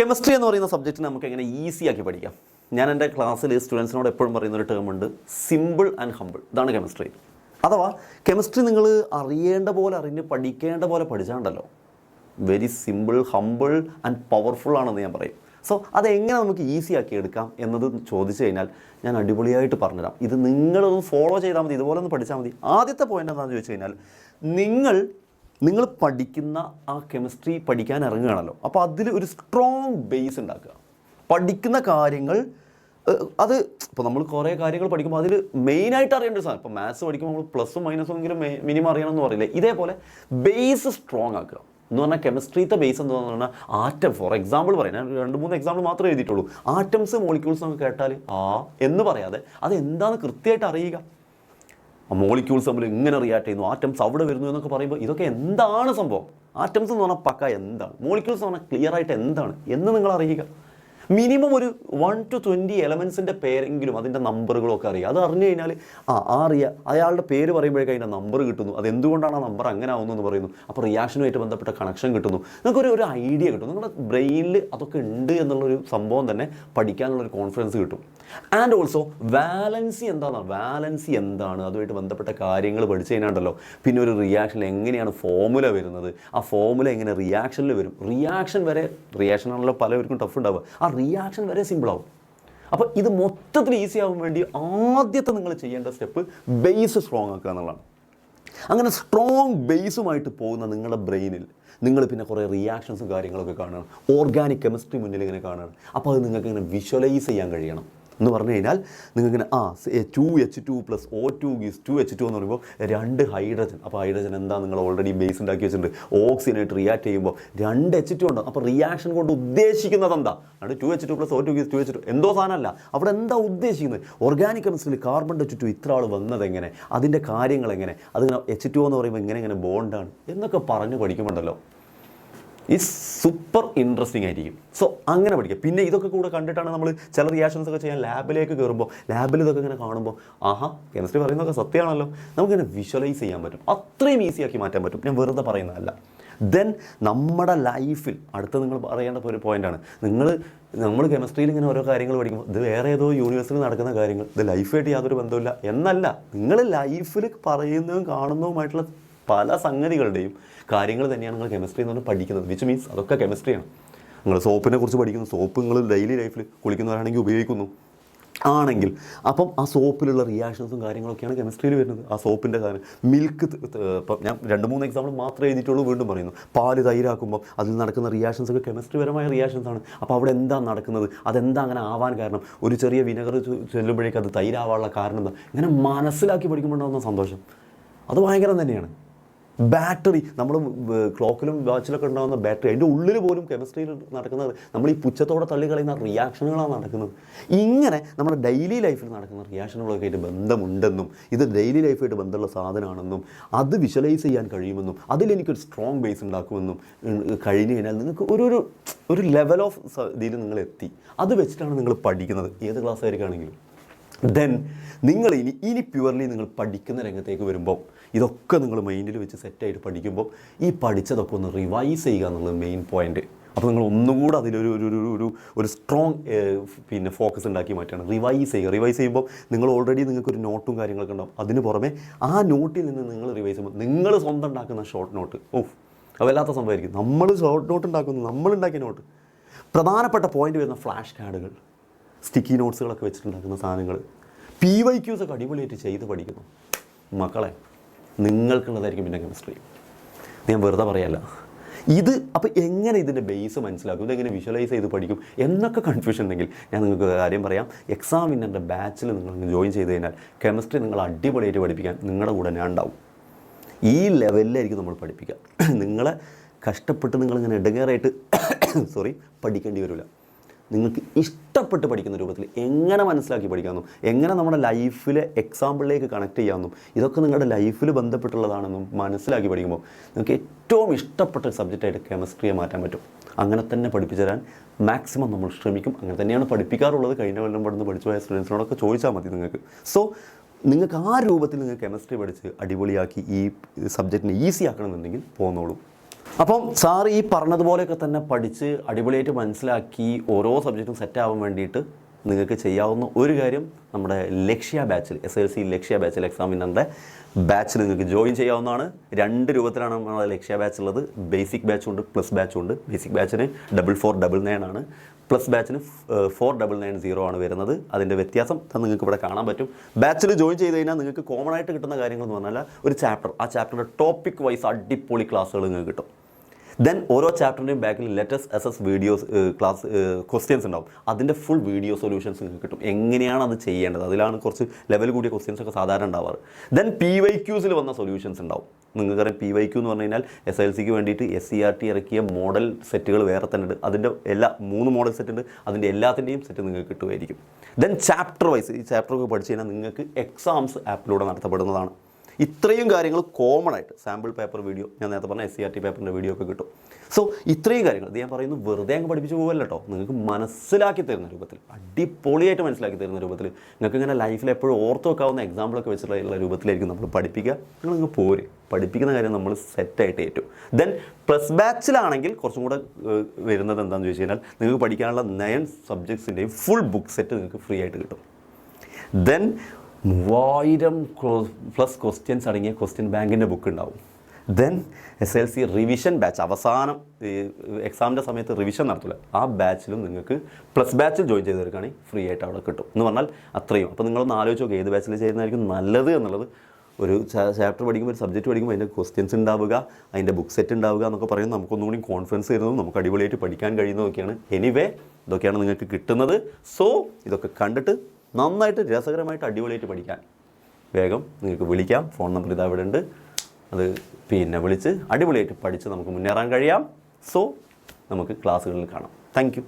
Chemistry എന്ന് പറയുന്ന subject നമുക്ക് എങ്ങനെ ഈസി ആക്കി പഠിക്കാം. ഞാൻ എൻ്റെ ക്ലാസ്സിൽ സ്റ്റുഡൻസിനോട് എപ്പോഴും പറയുന്ന ഒരു ടേം ഉണ്ട്, സിമ്പിൾ ആൻഡ് ഹമ്പിൾ. ഇതാണ് കെമിസ്ട്രി. അഥവാ കെമിസ്ട്രി നിങ്ങൾ അറിയേണ്ട പോലെ അറിഞ്ഞ് പഠിക്കേണ്ട പോലെ പഠിച്ചാണ്ടല്ലോ, very simple, humble and powerful ആണെന്ന് ഞാൻ പറയും. സോ അതെങ്ങനെ നമുക്ക് ഈസി ആക്കി എടുക്കാം എന്നത് ചോദിച്ചു കഴിഞ്ഞാൽ ഞാൻ അടിപൊളിയായിട്ട് പറഞ്ഞുതരാം. ഇത് നിങ്ങളൊന്ന് ഫോളോ ചെയ്താൽ മതി, ഇതുപോലെ ഒന്ന് പഠിച്ചാൽ മതി. ആദ്യത്തെ പോയിന്റ് എന്താണെന്ന് ചോദിച്ചു കഴിഞ്ഞാൽ, നിങ്ങൾ പഠിക്കുന്ന ആ കെമിസ്ട്രി പഠിക്കാൻ ഇറങ്ങുകയാണല്ലോ, അപ്പോൾ അതിൽ ഒരു സ്ട്രോങ് ബേസ് ഉണ്ടാക്കുക. പഠിക്കുന്ന കാര്യങ്ങൾ അത് ഇപ്പോൾ നമ്മൾ കുറേ കാര്യങ്ങൾ പഠിക്കുമ്പോൾ അതിൽ മെയിനായിട്ട് അറിയേണ്ട ഒരു സാധനം, ഇപ്പോൾ മാത്സ് പഠിക്കുമ്പോൾ നമ്മൾ പ്ലസും മൈനസും എങ്കിലും മിനിമം അറിയണമെന്ന് പറയില്ലേ, ഇതേപോലെ ബേസ് സ്ട്രോങ് ആക്കുക എന്ന് പറഞ്ഞാൽ കെമിസ്ട്രിത്തെ ബേസ് എന്താണെന്ന് പറഞ്ഞാൽ ആറ്റം. ഫോർ എക്സാമ്പിൾ പറയാം, ഞാൻ 2-3 എക്സാമ്പിൾ മാത്രമേ എഴുതിയിട്ടുള്ളൂ. ആറ്റംസ് മോളിക്യൂൾസ് നമുക്ക് കേട്ടാൽ എന്ന് പറയാതെ അത് എന്താണെന്ന് കൃത്യമായിട്ട് അറിയുക. മോളിക്യൂൾസ് തമ്മിൽ ഇങ്ങനെ റിയാക്ട് ചെയ്യുന്നു, ആറ്റംസ് അവിടെ വരുന്നു എന്നൊക്കെ പറയുമ്പോൾ ഇതൊക്കെ എന്താണ് സംഭവം? ആറ്റംസ് എന്ന് പറഞ്ഞാൽ പക്ക എന്താണ്, മോളിക്യൂൾസ് എന്ന് പറഞ്ഞാൽ ക്ലിയർ ആയിട്ട് എന്താണ് എന്ന് നിങ്ങൾ അറിയുക. മിനിമം ഒരു 1 to 20 എലമെൻസിൻ്റെ പേരെങ്കിലും അതിൻ്റെ നമ്പറുകളൊക്കെ അറിയുക. അത് അറിഞ്ഞു കഴിഞ്ഞാൽ അയാളുടെ പേര് പറയുമ്പോഴേക്കും അതിൻ്റെ നമ്പർ കിട്ടുന്നു, അത് എന്തുകൊണ്ടാണ് ആ നമ്പർ അങ്ങനെ ആവുന്നു എന്ന് പറയുന്നു. അപ്പോൾ റിയാക്ഷനുമായിട്ട് ബന്ധപ്പെട്ട കണക്ഷൻ കിട്ടുന്നു, നിങ്ങൾക്കൊരു ഐഡിയ കിട്ടും. നിങ്ങളുടെ ബ്രെയിനിൽ അതൊക്കെ ഉണ്ട് എന്നുള്ളൊരു സംഭവം തന്നെ പഠിക്കാനുള്ളൊരു കോൺഫിഡൻസ് കിട്ടും. ആൻഡ് ഓൾസോ വാലൻസി എന്താണ് അതുമായിട്ട് ബന്ധപ്പെട്ട കാര്യങ്ങൾ പഠിച്ചു കഴിഞ്ഞാണ്ടല്ലോ, പിന്നെ ഒരു റിയാക്ഷനിൽ എങ്ങനെയാണ് ഫോമുല വരുന്നത്, ആ ഫോമുല എങ്ങനെ റിയാക്ഷനിൽ വരും, റിയാക്ഷനാണല്ലോ പലവർക്കും ടഫ് ഉണ്ടാവുക, ആ റിയാക്ഷൻ വരെ സിമ്പിളാവും. അപ്പോൾ ഇത് മൊത്തത്തിൽ ഈസി ആവാൻ വേണ്ടി ആദ്യത്തെ നിങ്ങൾ ചെയ്യേണ്ട സ്റ്റെപ്പ് ബേസ് സ്ട്രോങ് ആക്കുക എന്നുള്ളതാണ്. അങ്ങനെ സ്ട്രോങ് ബേസുമായിട്ട് പോകുന്ന നിങ്ങളുടെ ബ്രെയിനിൽ നിങ്ങൾ പിന്നെ കുറേ റിയാക്ഷൻസും കാര്യങ്ങളൊക്കെ കാണുകയാണ്, ഓർഗാനിക് കെമിസ്ട്രി മുന്നിൽ ഇങ്ങനെ കാണുകയാണ്. അപ്പോൾ അത് നിങ്ങൾക്ക് ഇങ്ങനെ വിഷ്വലൈസ് ചെയ്യാൻ കഴിയണം എന്ന് പറഞ്ഞു കഴിഞ്ഞാൽ നിങ്ങൾക്കിങ്ങനെ 2H2 + O2 = 2H2 എന്ന് പറയുമ്പോൾ 2 ഹൈഡ്രജൻ. അപ്പോൾ ഹൈഡ്രജൻ എന്താ, നിങ്ങൾ ഓൾറെഡി ബേസ് ഉണ്ടാക്കി വെച്ചിട്ടുണ്ട്. ഓക്സിജനായിട്ട് റിയാക്ട് ചെയ്യുമ്പോൾ 2 H2 ഉണ്ട്. അപ്പോൾ റിയാക്ഷൻ കൊണ്ട് ഉദ്ദേശിക്കുന്നത് എന്താ? അത് 2H2 + O2 = 2H2 എന്തോ സാധനമല്ല. അവിടെ എന്താ ഉദ്ദേശിക്കുന്നത്? ഓർഗാനിക് കെമിസ്ട്രിയിൽ കാർബണിൻ്റെ ചുറ്റും ഇത്ര ആൾ വന്നത് എങ്ങനെ, അതിൻ്റെ കാര്യങ്ങൾ എങ്ങനെ, അതിങ്ങനെ H2 എന്ന് പറയുമ്പോൾ എങ്ങനെ ബോണ്ടാണ് എന്നൊക്കെ പറഞ്ഞ് പഠിക്കുമ്പോണ്ടല്ലോ, ഇറ്റ്സ് സൂപ്പർ ഇൻട്രസ്റ്റിംഗ് ആയിരിക്കും. സോ അങ്ങനെ പഠിക്കുക. പിന്നെ ഇതൊക്കെ കൂടെ കണ്ടിട്ടാണ് നമ്മൾ ചില റിയാക്ഷൻസ് ഒക്കെ ചെയ്യാൻ ലാബിലേക്ക് കയറുമ്പോൾ, ലാബിൽ ഇതൊക്കെ ഇങ്ങനെ കാണുമ്പോൾ കെമിസ്ട്രി പറയുന്നതൊക്കെ സത്യമാണല്ലോ, നമുക്കിങ്ങനെ വിഷ്വലൈസ് ചെയ്യാൻ പറ്റും. അത്രയും ഈസിയാക്കി മാറ്റാൻ പറ്റും. ഞാൻ വെറുതെ പറയുന്നതല്ല. ദെൻ നമ്മുടെ ലൈഫിൽ അടുത്ത് നിങ്ങൾ പറയേണ്ട ഒരു പോയിൻ്റാണ്, നമ്മൾ കെമിസ്ട്രിയിൽ ഇങ്ങനെ ഓരോ കാര്യങ്ങൾ പഠിക്കുമ്പോൾ ഇത് വേറെ ഏതോ യൂണിവേഴ്സിറ്റിയിൽ നടക്കുന്ന കാര്യങ്ങൾ, ഇത് ലൈഫായിട്ട് യാതൊരു ബന്ധമില്ല എന്നല്ല. നിങ്ങൾ ലൈഫിൽ പറയുന്നതും കാണുന്നതുമായിട്ടുള്ള പല സംഗതികളുടെയും കാര്യങ്ങൾ തന്നെയാണ് നിങ്ങൾ കെമിസ്ട്രി എന്ന് പറഞ്ഞാൽ പഠിക്കുന്നത്. വിച്ച് മീൻസ് അതൊക്കെ കെമിസ്ട്രിയാണ്. നിങ്ങൾ സോപ്പിനെ കുറിച്ച് പഠിക്കുന്നു, സോപ്പ് നിങ്ങൾ ഡെയിലി ലൈഫിൽ കുളിക്കുന്നവരാണെങ്കിൽ ഉപയോഗിക്കുന്നു ആണെങ്കിൽ, അപ്പം ആ സോപ്പിലുള്ള റിയാക്ഷൻസും കാര്യങ്ങളൊക്കെയാണ് കെമിസ്ട്രിയിൽ വരുന്നത്. ആ സോപ്പിൻ്റെ കാര്യം, മിൽക്ക്, ഇപ്പം ഞാൻ 2-3 എക്സാമ്പിൾ മാത്രമേ എഴുതിയിട്ടുള്ളൂ, വീണ്ടും പറയുന്നു. പാല് തൈരാക്കുമ്പോൾ അതിൽ നടക്കുന്ന റിയാക്ഷൻസ് ഒക്കെ കെമിസ്ട്രിപരമായ റിയാക്ഷൻസാണ്. അപ്പോൾ അവിടെ എന്താ നടക്കുന്നത്, അതെന്താ അങ്ങനെ ആവാൻ കാരണം, ഒരു ചെറിയ വിനെഗർ ചെല്ലുമ്പോഴേക്കും അത് തൈരാവാനുള്ള കാരണം എന്താ, ഇങ്ങനെ മനസ്സിലാക്കി പഠിക്കുമ്പോഴുണ്ടാകുന്ന സന്തോഷം അത് ഭയങ്കരം തന്നെയാണ്. ബാറ്ററി, നമ്മൾ ക്ലോക്കിലും വാച്ചിലൊക്കെ ഉണ്ടാകുന്ന ബാറ്ററി, അതിൻ്റെ ഉള്ളിൽ പോലും കെമിസ്ട്രിയിൽ നടക്കുന്നത് നമ്മൾ ഈ പുച്ഛത്തോടെ തള്ളിക്കളയുന്ന റിയാക്ഷനുകളാണ് നടക്കുന്നത്. ഇങ്ങനെ നമ്മുടെ ഡെയിലി ലൈഫിൽ നടക്കുന്ന റിയാക്ഷനുകളൊക്കെ ആയിട്ട് ബന്ധമുണ്ടെന്നും, ഇത് ഡെയിലി ലൈഫായിട്ട് ബന്ധമുള്ള സാധനമാണെന്നും, അത് വിഷ്വലൈസ് ചെയ്യാൻ കഴിയുമെന്നും, അതിലെനിക്കൊരു സ്ട്രോങ് ബേസ് ഉണ്ടാക്കുമെന്നും കഴിഞ്ഞ് കഴിഞ്ഞാൽ നിങ്ങൾക്ക് ഒരു ലെവൽ ഓഫ് ഇതിൽ നിങ്ങൾ എത്തി. അത് വെച്ചിട്ടാണ് നിങ്ങൾ പഠിക്കുന്നത്, ഏത് ക്ലാസ് ആയിരിക്കുകയാണെങ്കിലും. ദെൻ നിങ്ങൾ ഇനി പ്യുവർലി നിങ്ങൾ പഠിക്കുന്ന രംഗത്തേക്ക് വരുമ്പോൾ ഇതൊക്കെ നിങ്ങൾ മൈൻഡിൽ വെച്ച് സെറ്റായിട്ട് പഠിക്കുമ്പോൾ ഈ പഠിച്ചതൊക്കെ ഒന്ന് റിവൈസ് ചെയ്യുക എന്നുള്ളത് മെയിൻ പോയിൻറ്റ്. അപ്പോൾ നിങ്ങൾ ഒന്നുകൂടെ അതിലൊരു സ്ട്രോങ് പിന്നെ ഫോക്കസ് ഉണ്ടാക്കി മാറ്റുകയാണ്. റിവൈസ് ചെയ്യുമ്പോൾ നിങ്ങൾ ഓൾറെഡി നിങ്ങൾക്കൊരു നോട്ടും കാര്യങ്ങളൊക്കെ ഉണ്ടാവും. അതിന് പുറമെ ആ നോട്ടിൽ നിന്ന് നിങ്ങൾ റിവൈസ് ചെയ്യുമ്പോൾ നിങ്ങൾ സ്വന്തം ഉണ്ടാക്കുന്ന ഷോർട്ട് നോട്ട്, അത് വല്ലാത്ത സംഭവമായിരിക്കും. നമ്മൾ ഷോർട്ട് നോട്ട് ഉണ്ടാക്കുന്നു, നമ്മളുണ്ടാക്കിയ നോട്ട്, പ്രധാനപ്പെട്ട പോയിന്റ് വരുന്ന ഫ്ലാഷ് കാർഡുകൾ, സ്റ്റിക്കി നോട്ട്സുകളൊക്കെ വെച്ചിട്ടുണ്ടാക്കുന്ന സാധനങ്ങൾ, PYQs ഒക്കെ അടിപൊളിയായിട്ട് ചെയ്ത് പഠിക്കുന്നു. മക്കളെ, നിങ്ങൾക്കുള്ളതായിരിക്കും പിന്നെ കെമിസ്ട്രി. ഞാൻ വെറുതെ പറയല്ല. ഇത് അപ്പോൾ എങ്ങനെ ഇതിൻ്റെ ബേസ് മനസ്സിലാക്കും, ഇതെങ്ങനെ വിഷ്വലൈസ് ചെയ്ത് പഠിക്കും എന്നൊക്കെ കൺഫ്യൂഷൻ ഉണ്ടെങ്കിൽ ഞാൻ നിങ്ങൾക്ക് കാര്യം പറയാം. എക്സാം വിന്നറിൻ്റെ ബാച്ചിൽ നിങ്ങൾ ജോയിൻ ചെയ്ത് കഴിഞ്ഞാൽ കെമിസ്ട്രി നിങ്ങൾ അടിപൊളിയായിട്ട് പഠിപ്പിക്കാൻ നിങ്ങളുടെ കൂടെ ഞാൻ ഉണ്ടാവും. ഈ ലെവലിലായിരിക്കും നമ്മൾ പഠിപ്പിക്കുക. നിങ്ങളെ കഷ്ടപ്പെട്ട് നിങ്ങളിങ്ങനെ ഇടങ്ങേറായിട്ട് പഠിക്കേണ്ടി വരില്ല. നിങ്ങൾക്ക് ഇഷ്ടപ്പെട്ട് പഠിക്കുന്ന രൂപത്തിൽ എങ്ങനെ മനസ്സിലാക്കി പഠിക്കാമെന്നും, എങ്ങനെ നമ്മുടെ ലൈഫിലെ എക്സാമ്പിളിലേക്ക് കണക്ട് ചെയ്യാമെന്നും, ഇതൊക്കെ നിങ്ങളുടെ ലൈഫിൽ ബന്ധപ്പെട്ടുള്ളതാണെന്നും മനസ്സിലാക്കി പഠിക്കുമ്പോൾ നിങ്ങൾക്ക് ഏറ്റവും ഇഷ്ടപ്പെട്ട സബ്ജക്റ്റായിട്ട് കെമിസ്ട്രിയെ മാറ്റാൻ പറ്റും. അങ്ങനെ തന്നെ പഠിപ്പിച്ചു തരാൻ മാക്സിമം നമ്മൾ ശ്രമിക്കും. അങ്ങനെ തന്നെയാണ് പഠിപ്പിക്കാറുള്ളത്. കഴിഞ്ഞ കൊല്ലം പഠിച്ച് പോയ സ്റ്റുഡൻസിനോടൊക്കെ ചോദിച്ചാൽ മതി നിങ്ങൾക്ക്. സോ നിങ്ങൾക്ക് ആ രൂപത്തിൽ നിങ്ങൾക്ക് കെമിസ്ട്രി പഠിച്ച് അടിപൊളിയാക്കി ഈ സബ്ജക്റ്റിനെ ഈസി ആക്കണമെന്നുണ്ടെങ്കിൽ പോന്നോളൂ. അപ്പം സാർ ഈ പറഞ്ഞതുപോലെയൊക്കെ തന്നെ പഠിച്ച് അടിപൊളിയായിട്ട് മനസ്സിലാക്കി ഓരോ സബ്ജക്റ്റും സെറ്റാവാൻ വേണ്ടിയിട്ട് നിങ്ങൾക്ക് ചെയ്യാവുന്ന ഒരു കാര്യം നമ്മുടെ ലക്ഷ്യ ബാച്ചിൽ SLC ലക്ഷ്യ ബാച്ചിൽ എക്സാമിനറിൻ്റെ ബാച്ചിൽ നിങ്ങൾക്ക് ജോയിൻ ചെയ്യാവുന്നതാണ്. 2 രൂപത്തിലാണ് നമ്മുടെ ലക്ഷ്യ ബാച്ച് ഉള്ളത്. ബേസിക് ബാച്ചുണ്ട്, പ്ലസ് ബാച്ചുണ്ട്. ബേസിക് ബാച്ചിന് 4499 ആണ്, പ്ലസ് ബാച്ചിന് 4990 ആണ് വരുന്നത്. അതിൻ്റെ വ്യത്യാസം നിങ്ങൾക്ക് ഇവിടെ കാണാൻ പറ്റും. ബാച്ചിൽ ജോയിൻ ചെയ്ത് കഴിഞ്ഞാൽ നിങ്ങൾക്ക് കോമൺ ആയിട്ട് കിട്ടുന്ന കാര്യങ്ങൾ എന്ന് പറഞ്ഞാൽ ഒരു ചാപ്റ്റർ, ആ ചാപ്റ്ററിൻ്റെ ടോപ്പിക് വൈസ് അടിപൊളി ക്ലാസ്സുകൾ നിങ്ങൾക്ക് കിട്ടും. ദെൻ ഓരോ ചാപ്റ്ററിൻ്റെയും ബാക്കിൽ latest SS videos class questions ഉണ്ടാവും. അതിൻ്റെ ഫുൾ വീഡിയോ സൊല്യൂഷൻസ് നിങ്ങൾക്ക് കിട്ടും. എങ്ങനെയാണ് അത് ചെയ്യേണ്ടത്, അതിലാണ് കുറച്ച് ലെവൽ കൂടിയ ക്വസ്റ്റ്യൻസ് ഒക്കെ സാധാരണ ഉണ്ടാവാറ്. ദെൻ PYQസിൽ വന്ന സൊല്യൂഷൻസ് ഉണ്ടാവും. നിങ്ങൾക്കറിയാം PYQ എന്ന് പറഞ്ഞു കഴിഞ്ഞാൽ SLCക്ക് വേണ്ടിയിട്ട് SCERT ഇറക്കിയ മോഡൽ സെറ്റുകൾ വേറെ തന്നെ ഉണ്ട്. അതിൻ്റെ 3 മോഡൽ സെറ്റ് ഉണ്ട്. അതിൻ്റെ എല്ലാത്തിൻ്റെയും സെറ്റ് നിങ്ങൾക്ക് കിട്ടുമായിരിക്കും. ദെൻ ചാപ്റ്റർ വൈസ് ഈ ചാപ്റ്ററൊക്കെ പഠിച്ചു കഴിഞ്ഞാൽ നിങ്ങൾക്ക് എക്സാംസ് ആപ്പിലൂടെ നടത്തപ്പെടുന്നതാണ്. ഇത്രയും കാര്യങ്ങൾ കോമൺ ആയിട്ട് സാമ്പിൾ പേപ്പർ വീഡിയോ, ഞാൻ നേരത്തെ പറഞ്ഞ SCERT പേപ്പറിൻ്റെ വീഡിയോ ഒക്കെ കിട്ടും. സോ ഇത്രയും കാര്യങ്ങൾ ഇത് ഞാൻ പറയുന്നു വെറുതെ അങ്ങ് പഠിപ്പിച്ച് പോകല്ലോ കേട്ടോ. നിങ്ങൾക്ക് മനസ്സിലാക്കി തരുന്ന രൂപത്തിൽ, അടിപൊളിയായിട്ട് മനസ്സിലാക്കി തരുന്ന രൂപത്തിൽ, നിങ്ങൾക്ക് ഇങ്ങനെ ലൈഫിൽ എപ്പോഴും ഓർത്ത് വെക്കാവുന്ന എക്സാമ്പിളൊക്കെ വെച്ചിട്ടുള്ള രൂപത്തിലായിരിക്കും നമ്മൾ പഠിപ്പിക്കുക. നിങ്ങളിങ്ങ് പോര്, പഠിപ്പിക്കുന്ന കാര്യം നമ്മൾ സെറ്റായിട്ട് ഏറ്റു. ദെൻ പ്ലസ് ബാച്ചിലാണെങ്കിൽ കുറച്ചും കൂടെ വരുന്നത് എന്താണെന്ന് ചോദിച്ചു കഴിഞ്ഞാൽ നിങ്ങൾക്ക് പഠിക്കാനുള്ള 9 സബ്ജക്ട്സിൻ്റെയും ഫുൾ ബുക്ക് സെറ്റ് നിങ്ങൾക്ക് ഫ്രീ ആയിട്ട് കിട്ടും. ദെൻ 3000+ ക്വസ്റ്റ്യൻസ് അടങ്ങിയ ക്വസ്റ്റ്യൻ ബാങ്കിൻ്റെ ബുക്ക് ഉണ്ടാവും. ദെൻ SLC റിവിഷൻ ബാച്ച്, അവസാനം എക്സാമിൻ്റെ സമയത്ത് റിവിഷൻ നടത്തില്ല, ആ ബാച്ചിലും നിങ്ങൾക്ക് പ്ലസ് ബാച്ചിൽ ജോയിൻ ചെയ്തെടുക്കുകയാണെങ്കിൽ ഫ്രീ ആയിട്ട് അവിടെ കിട്ടും എന്ന് പറഞ്ഞാൽ അത്രയും. അപ്പോൾ നിങ്ങളൊന്ന് ആലോചിച്ച് നോക്കുക ഏത് ബാച്ചിൽ ചെയ്യുന്നതായിരിക്കും നല്ലത് എന്നുള്ളത്. ഒരു ചാപ്റ്റർ പഠിക്കുമ്പോൾ, ഒരു സബ്ജക്റ്റ് പഠിക്കുമ്പോൾ അതിൻ്റെ ക്വസ്റ്റ്യൻസ് ഉണ്ടാവുക, അതിൻ്റെ ബുക്ക് സെറ്റ് ഉണ്ടാവുക എന്നൊക്കെ പറയുന്നത് നമുക്കൊന്നുകൂടി കോൺഫിഡൻസ് തരുന്നതും നമുക്ക് അടിപൊളിയായിട്ട് പഠിക്കാൻ കഴിയുന്നതൊക്കെയാണ്. എനിവേ ഇതൊക്കെയാണ് നിങ്ങൾക്ക് കിട്ടുന്നത്. സോ ഇതൊക്കെ കണ്ടിട്ട് നന്നായിട്ട് രസകരമായിട്ട് അടിപൊളിയായിട്ട് പഠിക്കാൻ വേഗം നിങ്ങൾക്ക് വിളിക്കാം. ഫോൺ നമ്പർ ഇതാ ഇവിടെ ഉണ്ട്. അത് വിളിച്ച് അടിപൊളിയായിട്ട് പഠിച്ച് നമുക്ക് മുന്നേറാൻ കഴിയാം. സോ നമുക്ക് ക്ലാസ്സുകളിൽ കാണാം. Thank you.